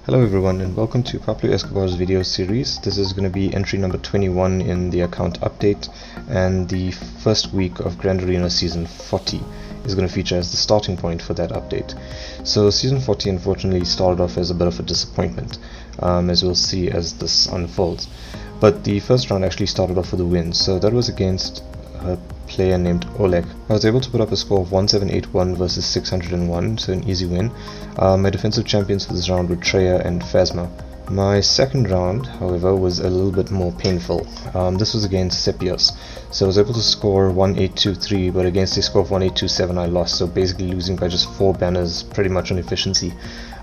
Hello everyone and welcome to Pablo Escobar's video series. This is going to be entry number 21 in the account update, and the first week of Grand Arena Season 40 is going to feature as the starting point for that update. So Season 40 unfortunately started off as a bit of a disappointment, as we'll see as this unfolds. But the first round actually started off with a win, so that was against a player named Oleg. I was able to put up a score of 1781 versus 601, so an easy win. My defensive champions for this round were Treya and Phasma. My second round, however, was a little bit more painful. This was against Sepios, so I was able to score 1823, but against a score of 1827 I lost, so basically losing by just 4 banners pretty much on efficiency.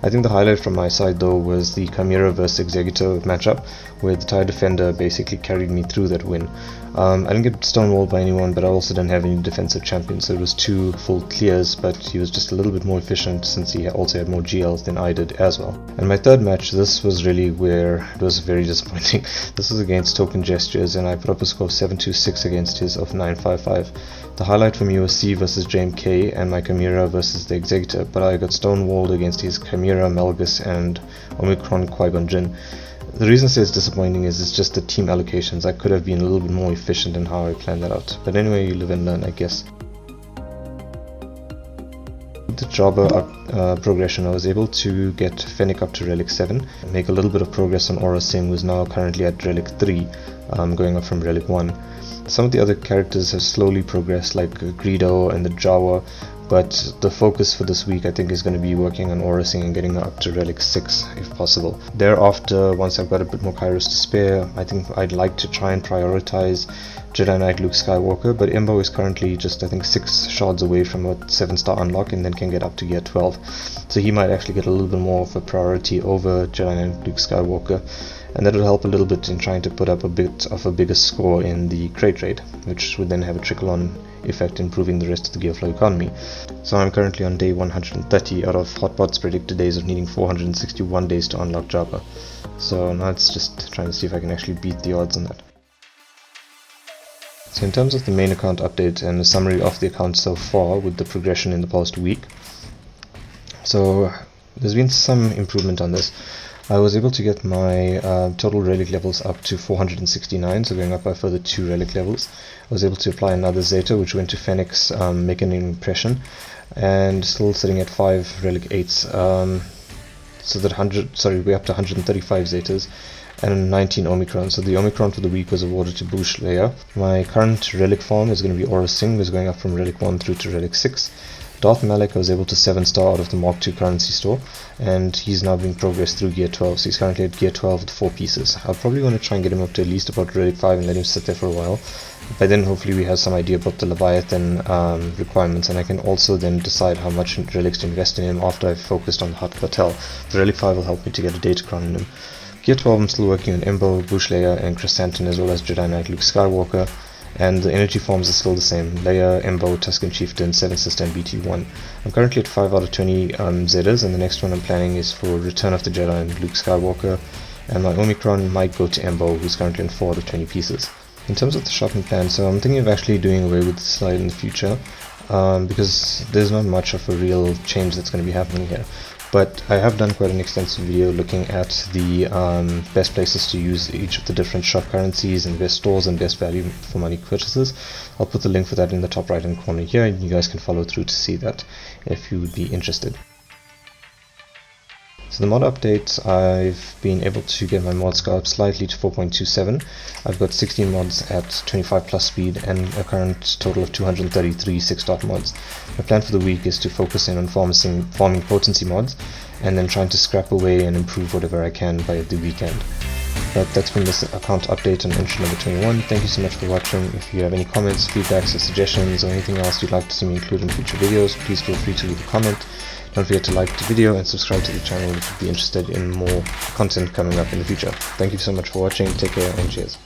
I think the highlight from my side though was the Chimera vs Executor matchup, where the TIE Defender basically carried me through that win. I didn't get stonewalled by anyone, but I also didn't have any defensive champions, so it was 2 full clears, but he was just a little bit more efficient since he also had more GLs than I did as well. And my third match, this was really where it was very disappointing. This was against Token Gestures, and I put up a score of 726 against his of 955. The highlight for me was C versus JMK and my Chimera versus the Executor, but I got stonewalled against his Chimera, Melgus and Omicron Qui-Gon Jinn. The reason I say it's disappointing is it's just the team allocations. I could have been a little bit more efficient in how I planned that out. But anyway, you live and learn, I guess. With the Jabba progression, I was able to get Fennec up to Relic 7, make a little bit of progress on Aura Singh, who's now currently at Relic 3, going up from Relic 1. Some of the other characters have slowly progressed, like Greedo and the Jawa, but the focus for this week I think is going to be working on Aura Singh and getting her up to Relic 6 if possible. Thereafter, once I've got a bit more Kairos to spare, I think I'd like to try and prioritize Jedi Knight Luke Skywalker, but Embo is currently just I think 6 shards away from a 7-star unlock and then can get up to gear 12, so he might actually get a little bit more of a priority over Jedi Knight Luke Skywalker, and that will help a little bit in trying to put up a bit of a bigger score in the crate raid, which would then have a trickle-on effect improving the rest of the gear flow economy. So I'm currently on day 130 out of Hotbot's predicted days of needing 461 days to unlock Jabba. So now it's just trying to see if I can actually beat the odds on that. So in terms of the main account update and a summary of the account so far with the progression in the past week, so there's been some improvement on this. I was able to get my total relic levels up to 469, so going up by a further 2 relic levels. I was able to apply another Zeta, which went to Fennec's, making an impression, and still sitting at 5 relic 8s, so that we're up to 135 Zetas and 19 Omicron. So the Omicron for the week was awarded to Bush Leia. My current relic farm is going to be Aura Singh, who's going up from relic 1 through to relic 6. Darth Malak I was able to 7-star out of the Mark II currency store, and he's now being progressed through gear 12, so he's currently at gear 12 with 4 pieces. I'll probably want to try and get him up to at least about relic 5 and let him sit there for a while. By then hopefully we have some idea about the Leviathan requirements, and I can also then decide how much relics to invest in him after I've focused on the Hutt Cartel. The relic 5 will help me to get a Datacron in him. Gear 12 I'm still working on Embo, Bush Leia and Chrysanthemum, as well as Jedi Knight Luke Skywalker. And the energy forms are still the same: Leia, Embo, Tusken Chieftain, 7 Sister and BT1. I'm currently at 5 out of 20 Zetas, and the next one I'm planning is for Return of the Jedi and Luke Skywalker, and my Omicron might go to Embo, who's currently in 4 out of 20 pieces. In terms of the shopping plan, so I'm thinking of actually doing away with the slide in the future, because there's not much of a real change that's going to be happening here. But I have done quite an extensive video looking at the best places to use each of the different shop currencies and best stores and best value for money purchases. I'll put the link for that in the top right hand corner here, and you guys can follow through to see that if you would be interested. So the mod update, I've been able to get my mod score up slightly to 4.27. I've got 16 mods at 25 plus speed and a current total of 233 6-dot mods. My plan for the week is to focus in on farming potency mods, and then trying to scrap away and improve whatever I can by the weekend. But that's been this account update on entry number 21. Thank you so much for watching. If you have any comments, feedbacks or suggestions or anything else you'd like to see me include in future videos, please feel free to leave a comment. Don't forget to like the video and subscribe to the channel if you'd be interested in more content coming up in the future. Thank you so much for watching, take care and cheers.